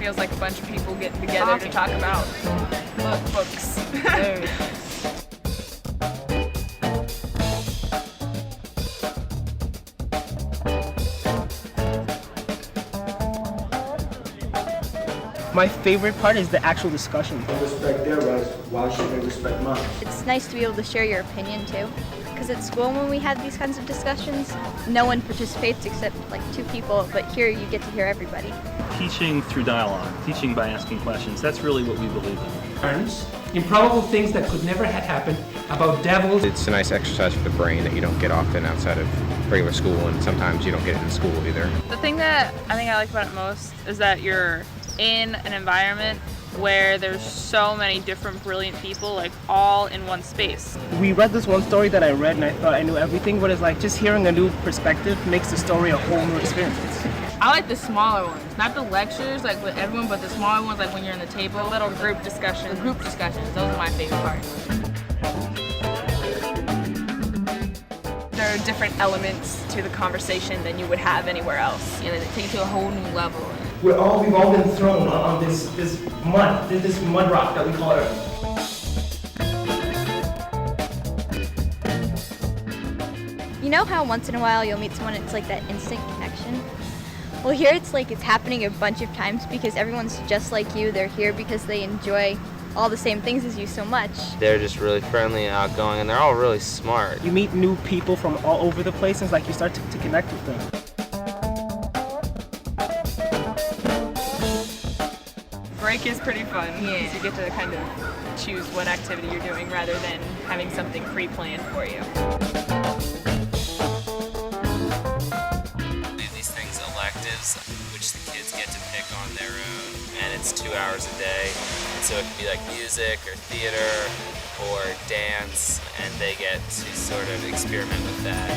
feels like a bunch of people getting together to talk about books. My favorite part is the actual discussion. Respect their rights, why should they respect mine? It's nice to be able to share your opinion too. Because at school when we had these kinds of discussions, no one participates except like 2 people, but here you get to hear everybody. Teaching through dialogue, teaching by asking questions, that's really what we believe in. Learns improbable things that could never have happened about devils. It's a nice exercise for the brain that you don't get often outside of regular school, and sometimes you don't get it in school either. The thing that I think I like about it most is that you're in an environment where there's so many different brilliant people, like all in one space. We read this one story that I read and I thought I knew everything, but it's like just hearing a new perspective makes the story a whole new experience. I like the smaller ones, not the lectures like with everyone, but the smaller ones like when you're in the table. The little group discussions. The group discussions, those are my favorite parts. There are different elements to the conversation than you would have anywhere else. You know, they take it to a whole new level. We've all been thrown on this mud rock that we call Earth. You know how once in a while you'll meet someone and it's like that instant connection? Well, here it's like it's happening a bunch of times because everyone's just like you. They're here because they enjoy all the same things as you so much. They're just really friendly and outgoing, and they're all really smart. You meet new people from all over the place and it's like you start to connect with them. Break is pretty fun because Yeah. you get to kind of choose what activity you're doing rather than having something pre-planned for you. These things electives, which the kids get to pick on their own, and it's 2 hours a day. And so it can be like music or theater or dance, and they get to sort of experiment with that.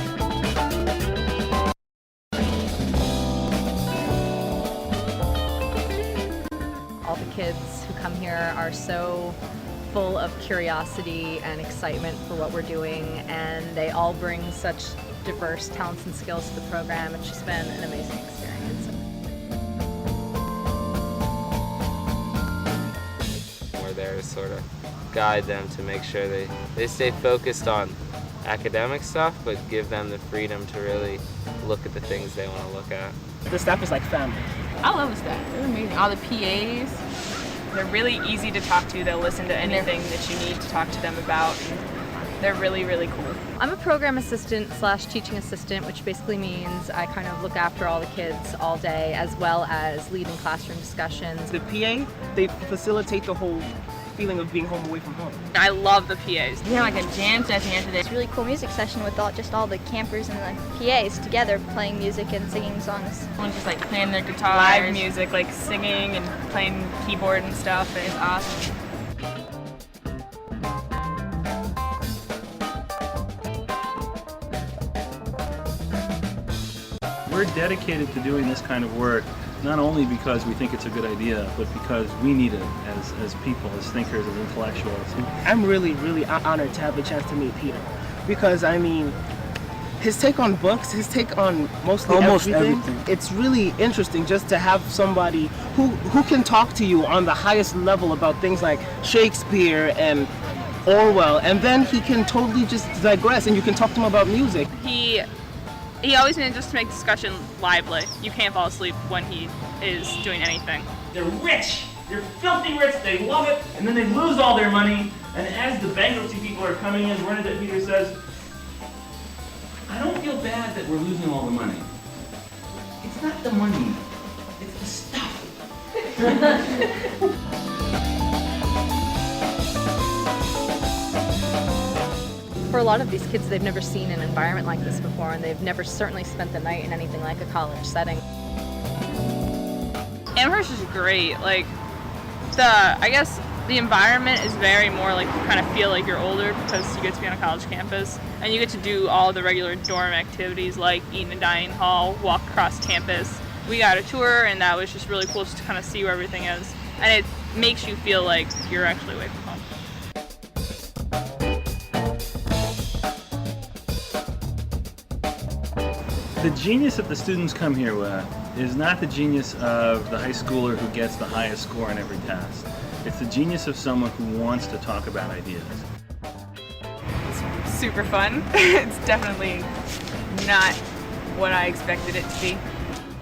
All the kids who come here are so full of curiosity and excitement for what we're doing, and they all bring such diverse talents and skills to the program. It's just been an amazing experience. We're there to sort of guide them to make sure they stay focused on academic stuff, but give them the freedom to really look at the things they want to look at. The staff is like family. I love the staff. They're amazing. All the PAs. They're really easy to talk to. They'll listen to anything that you need to talk to them about. They're really, really cool. I'm a program assistant / teaching assistant, which basically means I kind of look after all the kids all day, as well as leading classroom discussions. The PA, they facilitate the whole feeling of being home away from home. I love the PAs. We have like a jam session here today. It's a really cool music session with all the campers and the PAs together playing music and singing songs. Everyone's just like playing their guitars. Live music, like singing and playing keyboard and stuff. It's awesome. We're dedicated to doing this kind of work, not only because we think it's a good idea, but because we need it as people, as thinkers, as intellectuals. I'm really, really honored to have a chance to meet Peter because, I mean, his take on books, his take on mostly everything, it's really interesting just to have somebody who can talk to you on the highest level about things like Shakespeare and Orwell, and then he can totally just digress and you can talk to him about music. He always manages to make discussion lively. You can't fall asleep when he is doing anything. They're rich. They're filthy rich. They love it. And then they lose all their money. And as the bankruptcy people are coming in, Bernadette Peters says, I don't feel bad that we're losing all the money. It's not the money. It's the stuff. For a lot of these kids, they've never seen an environment like this before, and they've never certainly spent the night in anything like a college setting. Amherst is great. Like, I guess the environment is very more like you kind of feel like you're older because you get to be on a college campus and you get to do all the regular dorm activities like eat in a dining hall, walk across campus. We got a tour and that was just really cool just to kind of see where everything is. And it makes you feel like you're actually away from home. The genius that the students come here with is not the genius of the high schooler who gets the highest score on every test. It's the genius of someone who wants to talk about ideas. It's super fun. It's definitely not what I expected it to be.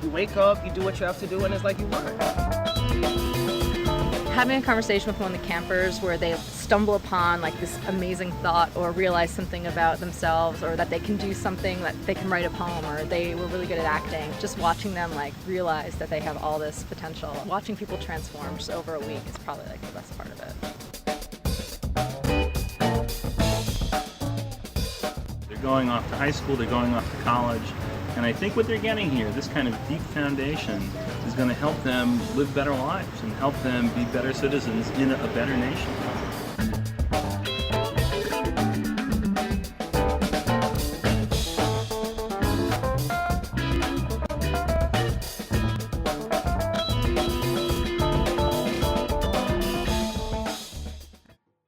You wake up, you do what you have to do, and it's like you learn. Having a conversation with one of the campers where they stumble upon like this amazing thought or realize something about themselves, or that they can do something, that they can write a poem, or they were really good at acting. Just watching them like realize that they have all this potential. Watching people transform just over a week is probably like the best part of it. They're going off to high school, they're going off to college, and I think what they're getting here, this kind of deep foundation, is going to help them live better lives and help them be better citizens in a better nation.